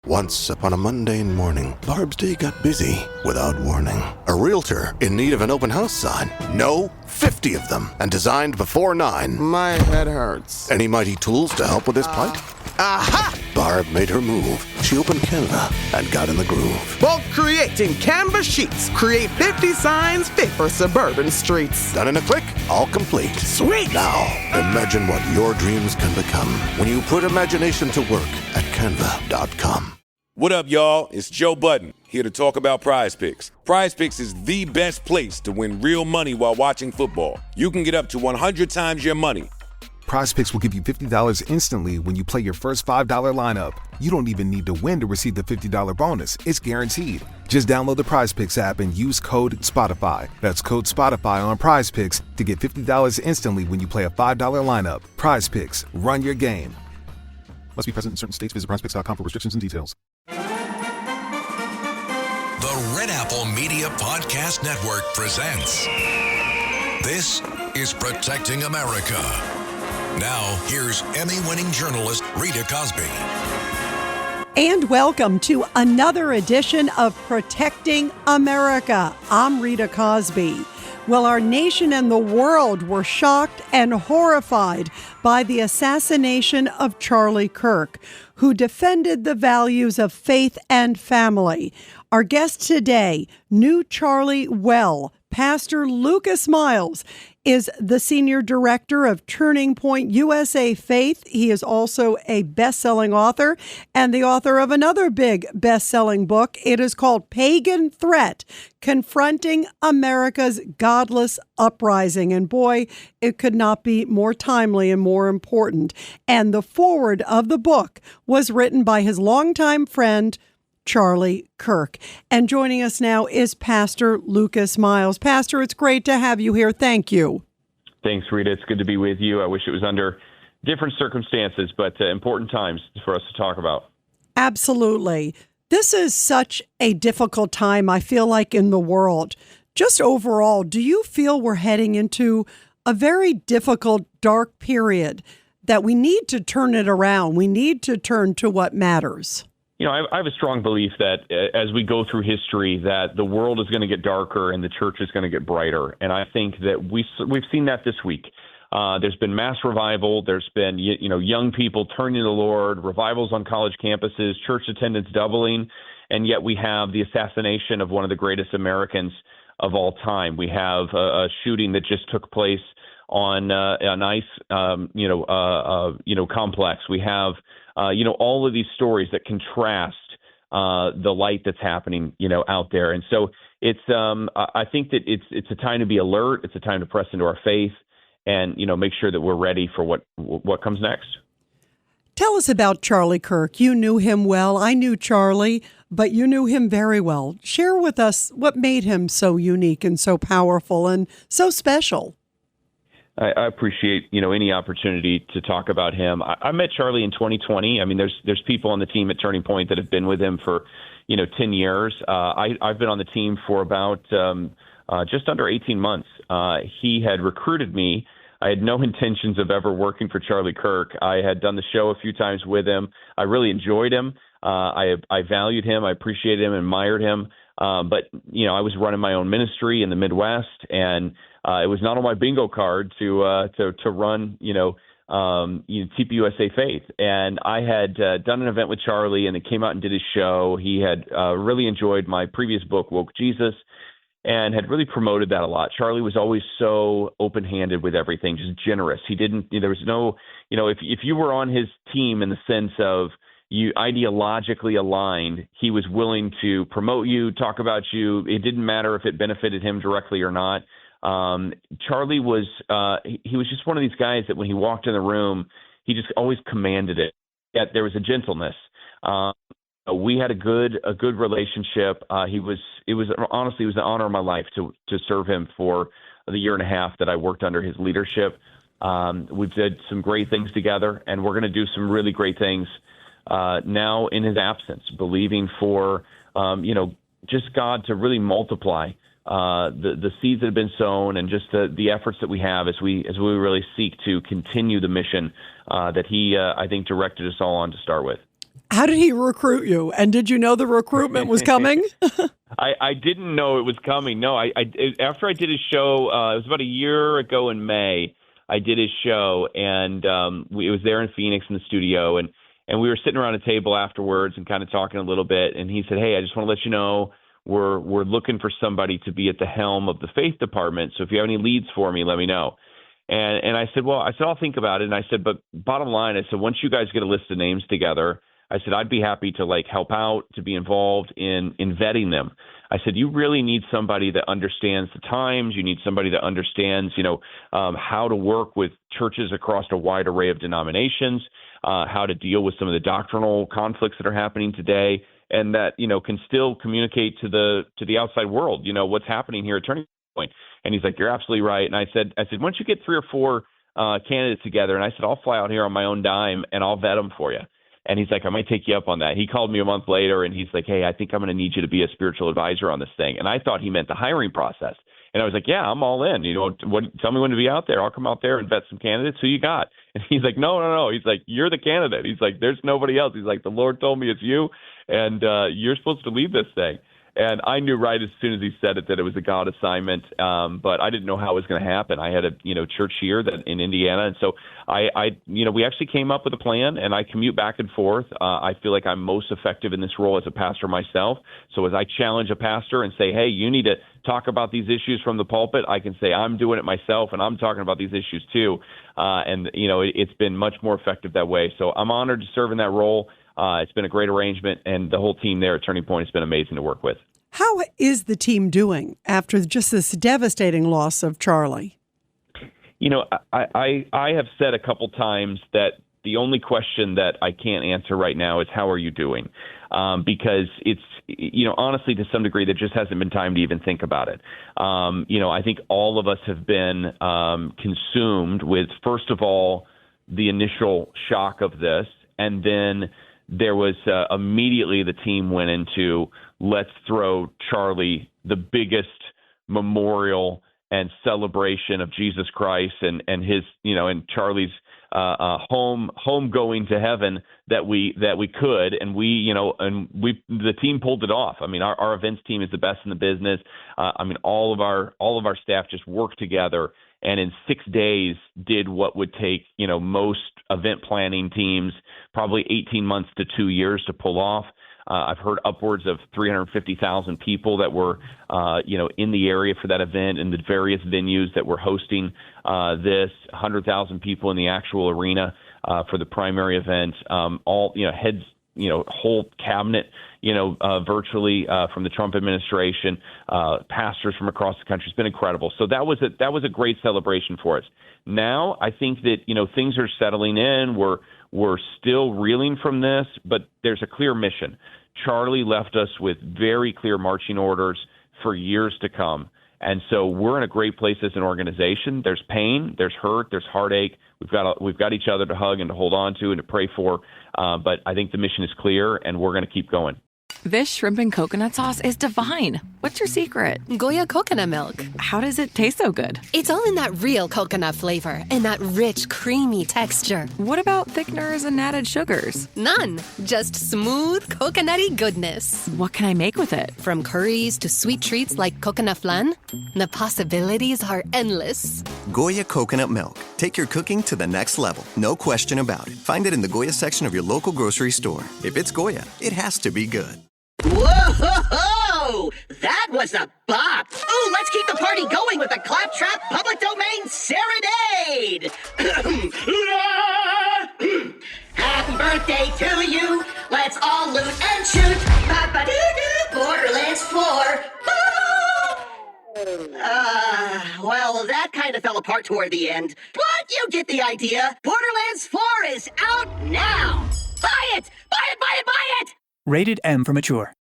Once upon a mundane morning, Barb's day got busy without warning. A realtor in need of an open house sign. No, 50 of them, and designed before 9. My head hurts. Any mighty tools to help with this plight? Aha! Barb made her move. She opened Canva and got in the groove. Bulk creating Canva sheets. Create 50 signs fit for suburban streets. Done in a click, all complete. Sweet! Now, imagine what your dreams can become when you put imagination to work at canva.com. What up, y'all? It's Joe Budden, here to talk about Prize Picks. Prize Picks is the best place to win real money while watching football. You can get up to 100 times your money. Prize Picks will give you $50 instantly when you play your first $5 lineup. You don't even need to win to receive the $50 bonus. It's guaranteed. Just download the Prize Picks app and use code SPOTIFY. That's code SPOTIFY on Prize Picks to get $50 instantly when you play a $5 lineup. Prize Picks. Run your game. Must be present in certain states. Visit prizepicks.com for restrictions and details. The Red Apple Media Podcast Network presents This is Protecting America. Now, here's Emmy-winning journalist Rita Cosby. And welcome to another edition of Protecting America. I'm Rita Cosby. Well, our nation and the world were shocked and horrified by the assassination of Charlie Kirk, who defended the values of faith and family. Our guest today knew Charlie well. Pastor Lucas Miles is the senior director of Turning Point USA Faith. He is also a best-selling author and the author of another big best-selling book. It is called Pagan Threat, Confronting America's Godless Uprising. And boy, it could not be more timely and more important. And the foreword of the book was written by his longtime friend, Charlie Kirk. And joining us now is Pastor Lucas Miles. Pastor, it's great to have you here. Thank you. Thanks, Rita. It's good to be with you. I wish it was under different circumstances, but important times for us to talk about. Absolutely. This is such a difficult time, I feel like, in the world. Just overall, do you feel we're heading into a very difficult, dark period that we need to turn it around? We need to turn to what matters. You know, I have a strong belief that as we go through history, that the world is going to get darker and the church is going to get brighter. And I think that we've seen that this week. There's been mass revival. There's been, young people turning to the Lord, revivals on college campuses, church attendance doubling. And yet we have the assassination of one of the greatest Americans of all time. We have a shooting that just took place on an ICE, complex. We have all of these stories that contrast the light that's happening, out there. And so it's, I think that it's a time to be alert. It's a time to press into our faith and, make sure that we're ready for what comes next. Tell us about Charlie Kirk. You knew him well. I knew Charlie, but you knew him very well. Share with us what made him so unique and so powerful and so special. I appreciate, any opportunity to talk about him. I met Charlie in 2020. I mean, there's people on the team at Turning Point that have been with him for, 10 years. I've been on the team for about just under 18 months. He had recruited me. I had no intentions of ever working for Charlie Kirk. I had done the show a few times with him. I really enjoyed him. I valued him. I appreciated him, admired him. But, I was running my own ministry in the Midwest, and it was not on my bingo card to run, TPUSA Faith. And I had done an event with Charlie, and it came out and did his show. He had really enjoyed my previous book, Woke Jesus, and had really promoted that a lot. Charlie was always so open-handed with everything, just generous. He didn't, there was no, if you were on his team in the sense of you ideologically aligned, he was willing to promote you, talk about you. It didn't matter if it benefited him directly or not. Charlie was, he was just one of these guys that when he walked in the room, he just always commanded it. Yet there was a gentleness. We had a good relationship. It was honestly, it was the honor of my life to serve him for the year and a half that I worked under his leadership. We've did some great things together, and we're going to do some really great things now in his absence, believing for, just God to really multiply the seeds that have been sown and just the efforts that we have as we really seek to continue the mission that he, I think, directed us all on to start with. How did he recruit you? And did you know the recruitment was coming? I didn't know it was coming. No, after I did his show, it was about a year ago in May. I did his show, and it was there in Phoenix in the studio, and we were sitting around a table afterwards and kind of talking a little bit. And he said, "Hey, I just want to let you know we're looking for somebody to be at the helm of the faith department. So if you have any leads for me, let me know." And I said, I'll think about it. And I said, but bottom line, I said, once you guys get a list of names together, I said, I'd be happy to help out, to be involved in vetting them. I said, you really need somebody that understands the times. You need somebody that understands, how to work with churches across a wide array of denominations, how to deal with some of the doctrinal conflicts that are happening today, and that, can still communicate to the outside world, what's happening here at Turning Point. And he's like, you're absolutely right. And I said, once you get 3 or 4 candidates together, and I said, I'll fly out here on my own dime and I'll vet them for you. And he's like, I might take you up on that. He called me a month later and he's like, hey, I think I'm going to need you to be a spiritual advisor on this thing. And I thought he meant the hiring process. And I was like, yeah, I'm all in. Tell me when to be out there. I'll come out there and vet some candidates. Who you got? And he's like, no. He's like, you're the candidate. He's like, there's nobody else. He's like, the Lord told me it's you, and you're supposed to lead this thing. And I knew right as soon as he said it that it was a God assignment, but I didn't know how it was going to happen. I had a church here in Indiana, and so we actually came up with a plan, and I commute back and forth. I feel like I'm most effective in this role as a pastor myself. So as I challenge a pastor and say, hey, you need to talk about these issues from the pulpit, I can say I'm doing it myself, and I'm talking about these issues too. It's been much more effective that way. So I'm honored to serve in that role. It's been a great arrangement, and the whole team there at Turning Point has been amazing to work with. How is the team doing after just this devastating loss of Charlie? I have said a couple times that the only question that I can't answer right now is how are you doing? Because it's, honestly, to some degree, there just hasn't been time to even think about it. I think all of us have been consumed with, first of all, the initial shock of this, and then there was immediately the team went into, let's throw Charlie the biggest memorial and celebration of Jesus Christ and his, and Charlie's home going to heaven that we could, and the team pulled it off. I mean, our events team is the best in the business. All of our staff just worked together, and in 6 days did what would take most event planning teams probably 18 months to 2 years to pull off. I've heard upwards of 350,000 people that were, in the area for that event, and the various venues that were hosting this. 100,000 people in the actual arena for the primary event. All heads, whole cabinet, virtually from the Trump administration, pastors from across the country. It's been incredible. So that was a great celebration for us. Now I think that things are settling in. We're still reeling from this, but there's a clear mission. Charlie left us with very clear marching orders for years to come. And so we're in a great place as an organization. There's pain, there's hurt, there's heartache. We've got each other to hug and to hold on to and to pray for. But I think the mission is clear, and we're going to keep going. This shrimp and coconut sauce is divine. What's your secret? Goya coconut milk. How does it taste so good? It's all in that real coconut flavor and that rich, creamy texture. What about thickeners and added sugars? None. Just smooth, coconutty goodness. What can I make with it? From curries to sweet treats like coconut flan, the possibilities are endless. Goya coconut milk. Take your cooking to the next level. No question about it. Find it in the Goya section of your local grocery store. If it's Goya, it has to be good. Whoa! That was a bop! Ooh, let's keep the party going with the Claptrap Public Domain Serenade! Happy birthday to you! Let's all loot and shoot! Ba-ba-doo-doo! Borderlands 4! Well, that kind of fell apart toward the end. But you get the idea. Borderlands 4 is out now! Buy it! Buy it! Buy it! Buy it! Rated M for mature.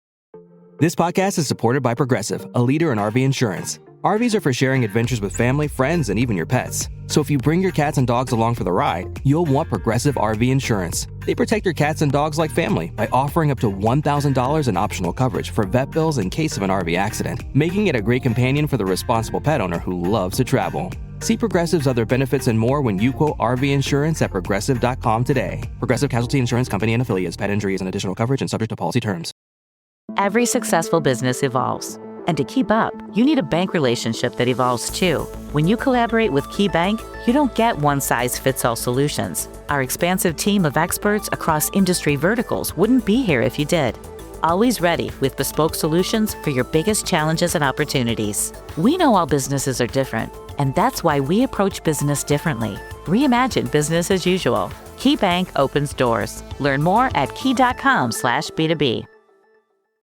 This podcast is supported by Progressive, a leader in RV insurance. RVs are for sharing adventures with family, friends, and even your pets. So if you bring your cats and dogs along for the ride, you'll want Progressive RV insurance. They protect your cats and dogs like family by offering up to $1,000 in optional coverage for vet bills in case of an RV accident, making it a great companion for the responsible pet owner who loves to travel. See Progressive's other benefits and more when you quote RV insurance at progressive.com today. Progressive Casualty Insurance Company and Affiliates. Pet injury is an additional coverage and subject to policy terms. Every successful business evolves. And to keep up, you need a bank relationship that evolves too. When you collaborate with KeyBank, you don't get one-size-fits-all solutions. Our expansive team of experts across industry verticals wouldn't be here if you did. Always ready with bespoke solutions for your biggest challenges and opportunities. We know all businesses are different, and that's why we approach business differently. Reimagine business as usual. KeyBank opens doors. Learn more at key.com/B2B.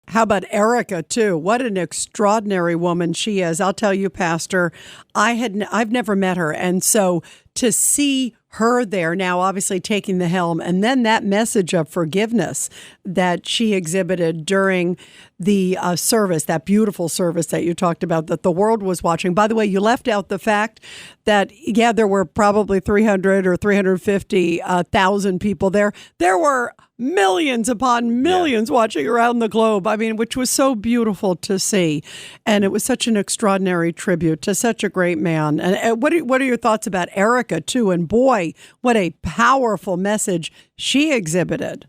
How about Erica, too? What an extraordinary woman she is. I'll tell you, Pastor, I've never met her. And so to see her there now, obviously taking the helm, and then that message of forgiveness that she exhibited during the service, that beautiful service that you talked about, that the world was watching. By the way, you left out the fact that, there were probably 300 or 350,000 people there. There were millions upon millions watching around the globe. I mean, which was so beautiful to see. And it was such an extraordinary tribute to such a great man. And what are your thoughts about Erica, too? And boy, what a powerful message she exhibited.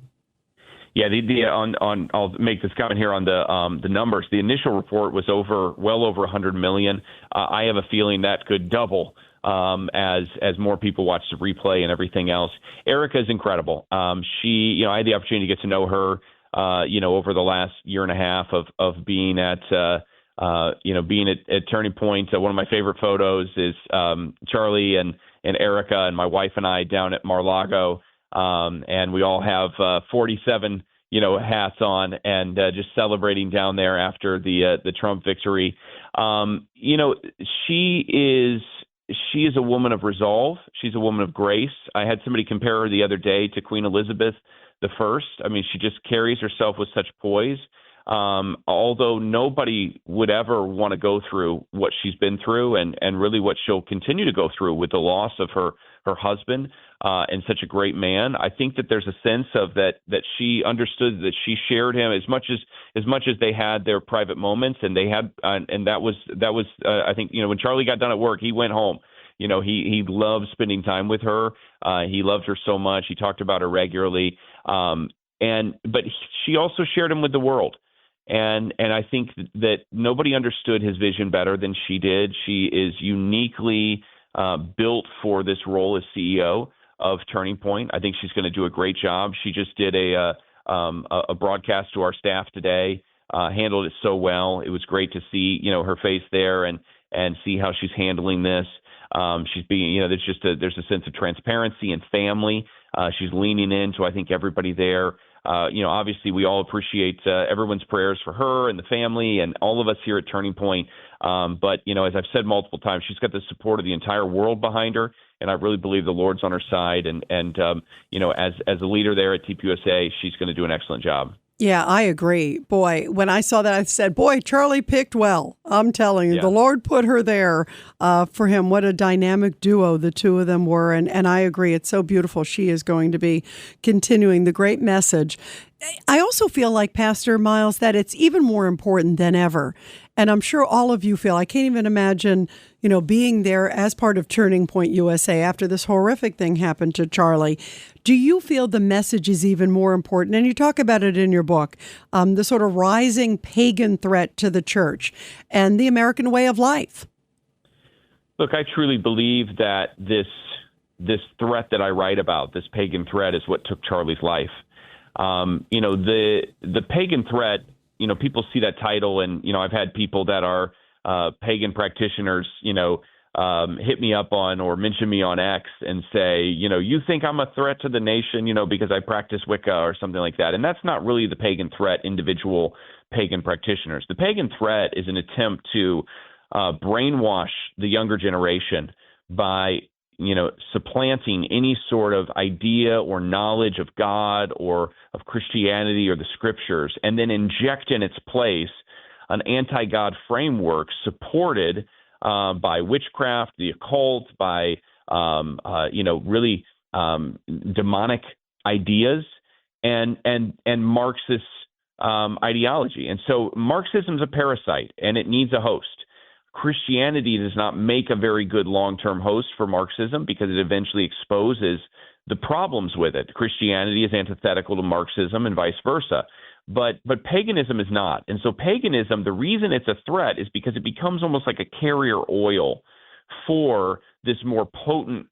Yeah, I'll make this comment here on the numbers. The initial report was well over 100 million. I have a feeling that could double as more people watch the replay and everything else. Erica is incredible. I had the opportunity to get to know her, over the last year and a half of being at Turning Point. One of my favorite photos is Charlie and Erica and my wife and I down at Mar-a-Lago. And we all have 47, hats on and just celebrating down there after the Trump victory. She is a woman of resolve. She's a woman of grace. I had somebody compare her the other day to Queen Elizabeth I. I mean, she just carries herself with such poise. Although nobody would ever want to go through what she's been through and really what she'll continue to go through with the loss of her husband and such a great man. I think that there's a sense of that she understood that she shared him as much as they had their private moments, and they had and that was I think when Charlie got done at work, he went home. He loved spending time with her. He loved her so much. He talked about her regularly. But she also shared him with the world. And I think that nobody understood his vision better than she did. She is uniquely built for this role as CEO of Turning Point. I think she's going to do a great job. She just did a broadcast to our staff today, handled it so well. It was great to see, her face there and see how she's handling this. She's being, there's a sense of transparency and family. She's leaning into, I think, everybody there. Obviously we all appreciate everyone's prayers for her and the family and all of us here at Turning Point. But, as I've said multiple times, she's got the support of the entire world behind her. And I really believe the Lord's on her side. And as a leader there at TPUSA, she's going to do an excellent job. Yeah, I agree. Boy, when I saw that, I said, boy, Charlie picked well. I'm telling you, The Lord put her there for him. What a dynamic duo the two of them were. And I agree. It's so beautiful. She is going to be continuing the great message. I also feel like, Pastor Miles, that it's even more important than ever. And I'm sure all of you feel, I can't even imagine, being there as part of Turning Point USA after this horrific thing happened to Charlie. Do you feel the message is even more important? And you talk about it in your book, the sort of rising pagan threat to the church and the American way of life. Look, I truly believe that this threat that I write about, this pagan threat, is what took Charlie's life. The pagan threat, people see that title and, I've had people that are pagan practitioners, hit me up on or mention me on X and say, you think I'm a threat to the nation, because I practice Wicca or something like that. And that's not really the pagan threat, individual pagan practitioners. The pagan threat is an attempt to brainwash the younger generation by supplanting any sort of idea or knowledge of God or of Christianity or the scriptures, and then inject in its place an anti-God framework supported by witchcraft, the occult, by really demonic ideas and Marxist ideology. And so Marxism is a parasite, and it needs a host. Christianity does not make a very good long-term host for Marxism because it eventually exposes the problems with it. Christianity is antithetical to Marxism and vice versa. But paganism is not. And so paganism, the reason it's a threat is because it becomes almost like a carrier oil for this more potent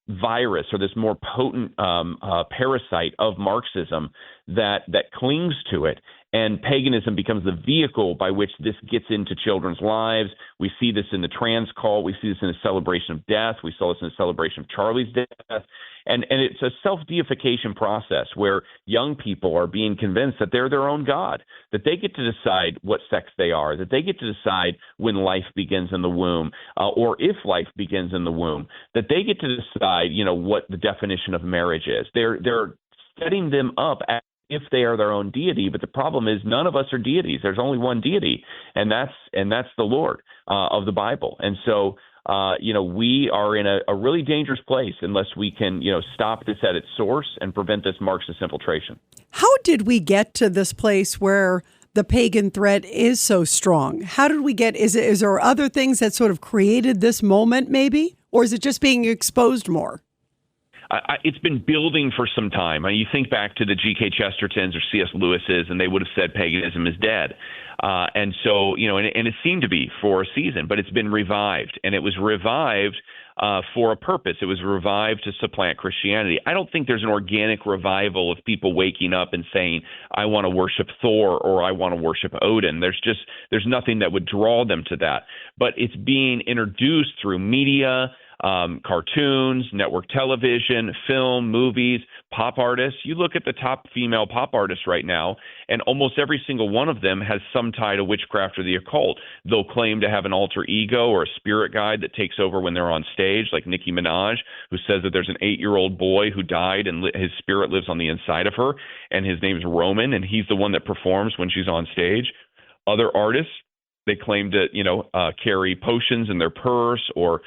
virus or this more potent parasite of Marxism that clings to it. And paganism becomes the vehicle by which this gets into children's lives. We see this in the trans cult. We see this in the celebration of death. We saw this in the celebration of Charlie's death. And it's a self-deification process where young people are being convinced that they're their own God, that they get to decide what sex they are, that they get to decide when life begins in the womb, or if life begins in the womb, that they get to decide, what the definition of marriage is. They're setting them up as if they are their own deity, but the problem is none of us are deities. There's only one deity, and that's the Lord of the Bible. And so, we are in a really dangerous place unless we can, stop this at its source and prevent this Marxist infiltration. How did we get to this place where the pagan threat is so strong? How did we get? Is there other things that sort of created this moment, maybe, or is it just being exposed more? It's been building for some time. You think back to the G.K. Chestertons or C.S. Lewis's, and they would have said paganism is dead. And so, and it seemed to be for a season, but it's been revived. And it was revived for a purpose. It was revived to supplant Christianity. I don't think there's an organic revival of people waking up and saying, I want to worship Thor or I want to worship Odin. There's nothing that would draw them to that. But it's being introduced through media, cartoons, network television, film, movies, pop artists. You look at the top female pop artists right now, and almost every single one of them has some tie to witchcraft or the occult. They'll claim to have an alter ego or a spirit guide that takes over when they're on stage, like Nicki Minaj, who says that there's an 8-year-old boy who died and his spirit lives on the inside of her, and his name's Roman, and he's the one that performs when she's on stage. Other artists, they claim to, carry potions in their purse or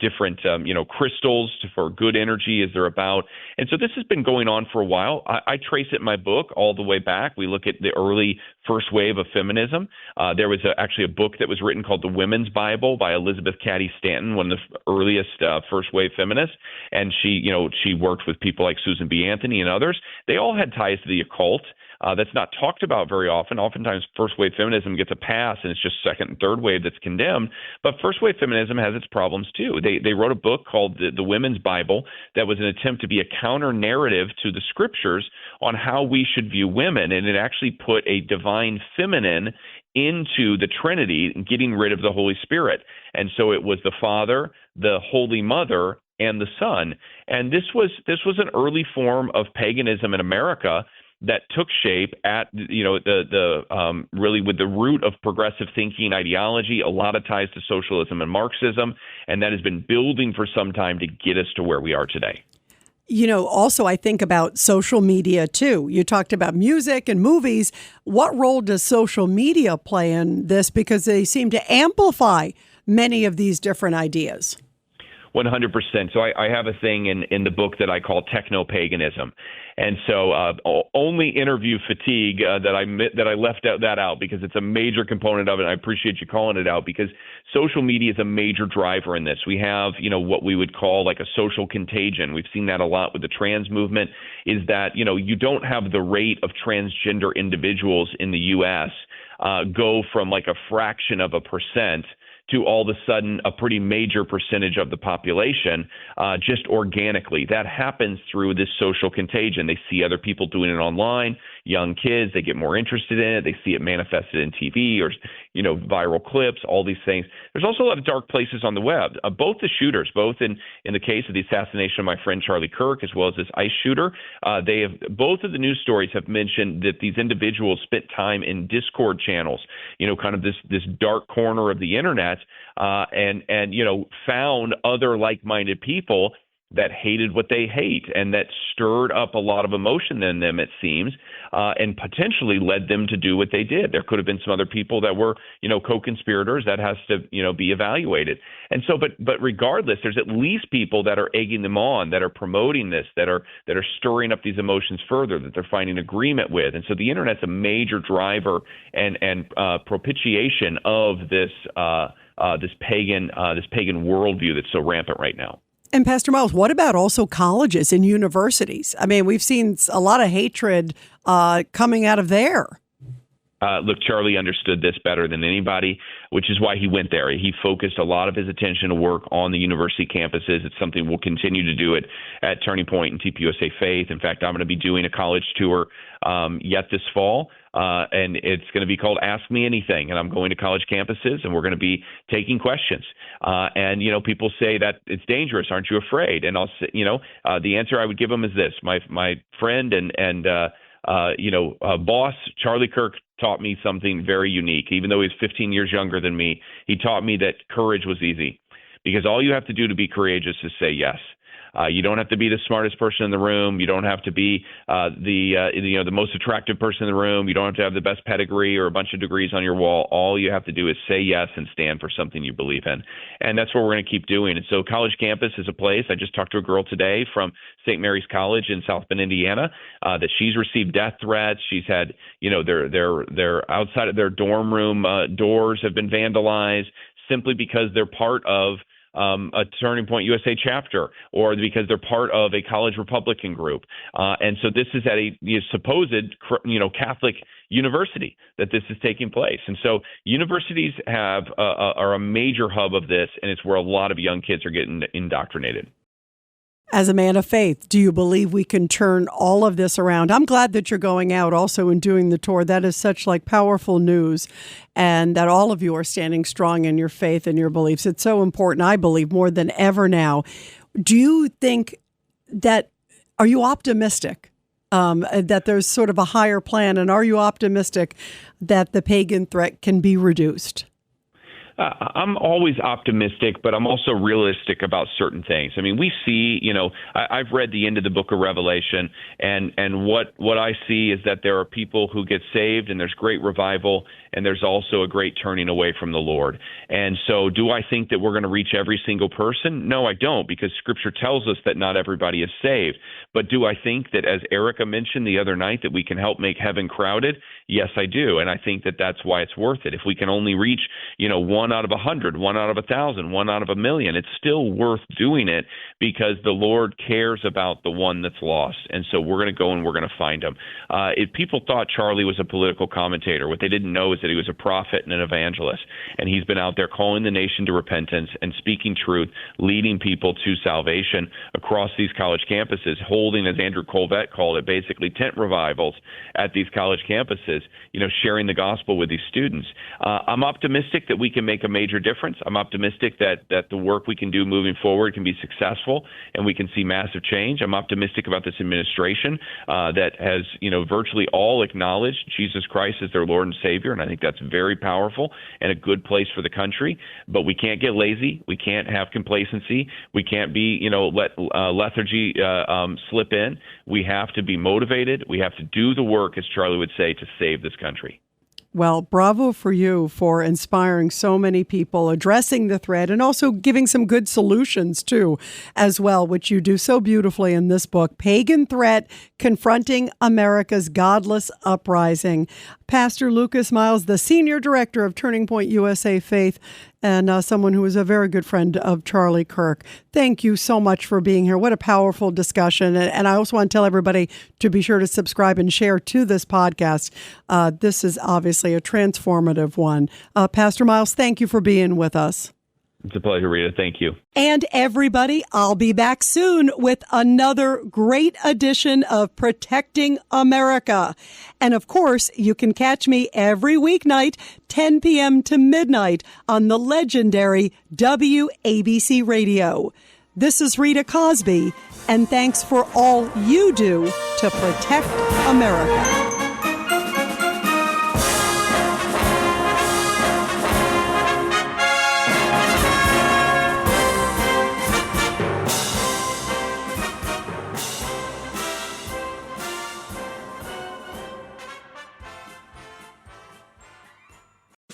different, crystals for good energy as they're about. And so this has been going on for a while. I trace it in my book all the way back. We look at the early first wave of feminism. There was actually a book that was written called The Women's Bible by Elizabeth Cady Stanton, one of the earliest first wave feminists. And she worked with people like Susan B. Anthony and others. They all had ties to the occult. That's not talked about very often. Oftentimes, first-wave feminism gets a pass, and it's just second and third wave that's condemned. But first-wave feminism has its problems, too. They wrote a book called The Women's Bible that was an attempt to be a counter-narrative to the scriptures on how we should view women, and it actually put a divine feminine into the Trinity, getting rid of the Holy Spirit. And so it was the Father, the Holy Mother, and the Son. And this was an early form of paganism in America that took shape at, really with the root of progressive thinking ideology, a lot of ties to socialism and Marxism, and that has been building for some time to get us to where we are today. Also I think about social media too. You talked about music and movies. What role does social media play in this? Because they seem to amplify many of these different ideas. 100%. So I have a thing in the book that I call techno-paganism. And so only interview fatigue that I left that out because it's a major component of it. And I appreciate you calling it out because social media is a major driver in this. We have, what we would call like a social contagion. We've seen that a lot with the trans movement is that, you don't have the rate of transgender individuals in the U.S. Go from like a fraction of a percent to all of a sudden a pretty major percentage of the population just organically. That happens through this social contagion. They see other people doing it online, young kids, they get more interested in it. They see it manifested in TV or, viral clips, all these things. There's also a lot of dark places on the web. Both the shooters, both in the case of the assassination of my friend Charlie Kirk, as well as this ICE shooter, both of the news stories have mentioned that these individuals spent time in Discord channels, kind of this dark corner of the internet, and found other like-minded people that hated what they hate, and that stirred up a lot of emotion in them, it seems, and potentially led them to do what they did. There could have been some other people that were, co-conspirators. That has to, be evaluated. And so, but regardless, there's at least people that are egging them on, that are promoting this, that are stirring up these emotions further, that they're finding agreement with. And so the internet's a major driver and propitiation of this pagan worldview that's so rampant right now. And Pastor Miles, what about also colleges and universities? I mean, we've seen a lot of hatred coming out of there. Look, Charlie understood this better than anybody, which is why he went there. He focused a lot of his attention to work on the university campuses. It's something we'll continue to do at Turning Point and TPUSA Faith. In fact, I'm going to be doing a college tour yet this fall, and it's going to be called Ask Me Anything. And I'm going to college campuses, and we're going to be taking questions. And people say that it's dangerous. Aren't you afraid? And I'll say, the answer I would give them is this. My friend and boss, Charlie Kirk, taught me something very unique. Even though he's 15 years younger than me, he taught me that courage was easy, because all you have to do to be courageous is say yes. You don't have to be the smartest person in the room. You don't have to be the most attractive person in the room. You don't have to have the best pedigree or a bunch of degrees on your wall. All you have to do is say yes and stand for something you believe in. And that's what we're going to keep doing. And so college campus is a place. I just talked to a girl today from St. Mary's College in South Bend, Indiana, that she's received death threats. She's had, their outside of their dorm room doors have been vandalized simply because they're part of a Turning Point USA chapter, or because they're part of a college Republican group. And so this is at a supposed, Catholic university that this is taking place. And so universities are a major hub of this, and it's where a lot of young kids are getting indoctrinated. As a man of faith, do you believe we can turn all of this around? I'm glad that you're going out also and doing the tour. That is such powerful news, and that all of you are standing strong in your faith and your beliefs. It's so important, I believe, more than ever now. Do you think are you optimistic that there's sort of a higher plan, and are you optimistic that the pagan threat can be reduced? I'm always optimistic, but I'm also realistic about certain things. I mean, we see, I've read the end of the book of Revelation, and what I see is that there are people who get saved, and there's great revival, and there's also a great turning away from the Lord. And so do I think that we're going to reach every single person? No, I don't, because Scripture tells us that not everybody is saved. But do I think that, as Erica mentioned the other night, that we can help make heaven crowded? Yes, I do. And I think that that's why it's worth it. If we can only reach, 1 out of 100, 1 out of 1,000, 1 out of 1,000,000, it's still worth doing it, because the Lord cares about the one that's lost. And so we're going to go and we're going to find him. If people thought Charlie was a political commentator, what they didn't know is that he was a prophet and an evangelist. And he's been out there calling the nation to repentance and speaking truth, leading people to salvation across these college campuses, holding, as Andrew Colvett called it, basically tent revivals at these college campuses, sharing the gospel with these students. I'm optimistic that we can make a major difference. I'm optimistic that the work we can do moving forward can be successful and we can see massive change. I'm optimistic about this administration that has, virtually all acknowledged Jesus Christ as their Lord and Savior, and I think that's very powerful and a good place for the country. But we can't get lazy. We can't have complacency. We can't be, let lethargy slip in. We have to be motivated. We have to do the work, as Charlie would say, to save this country. Well, bravo for you for inspiring so many people, addressing the threat, and also giving some good solutions, too, as well, which you do so beautifully in this book, Pagan Threat, Confronting America's Godless Uprising. Pastor Lucas Miles, the Senior Director of Turning Point USA Faith, and someone who is a very good friend of Charlie Kirk. Thank you so much for being here. What a powerful discussion. And I also want to tell everybody to be sure to subscribe and share to this podcast. This is obviously a transformative one. Pastor Miles, thank you for being with us. It's a pleasure, Rita. Thank you. And everybody, I'll be back soon with another great edition of Protecting America. And of course, you can catch me every weeknight, 10 p.m. to midnight on the legendary WABC Radio. This is Rita Cosby, and thanks for all you do to protect America.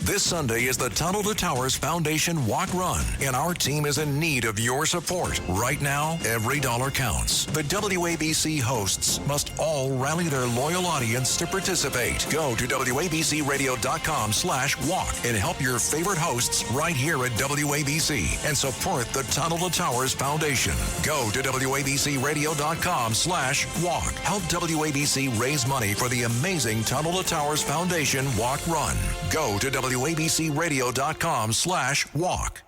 This Sunday is the Tunnel to Towers Foundation Walk Run, and our team is in need of your support. Right now, every dollar counts. The WABC hosts must all rally their loyal audience to participate. Go to WABCRadio.com/walk and help your favorite hosts right here at WABC and support the Tunnel to Towers Foundation. Go to WABCRadio.com/walk. Help WABC raise money for the amazing Tunnel to Towers Foundation Walk Run. Go to WABCRadio.com/walk.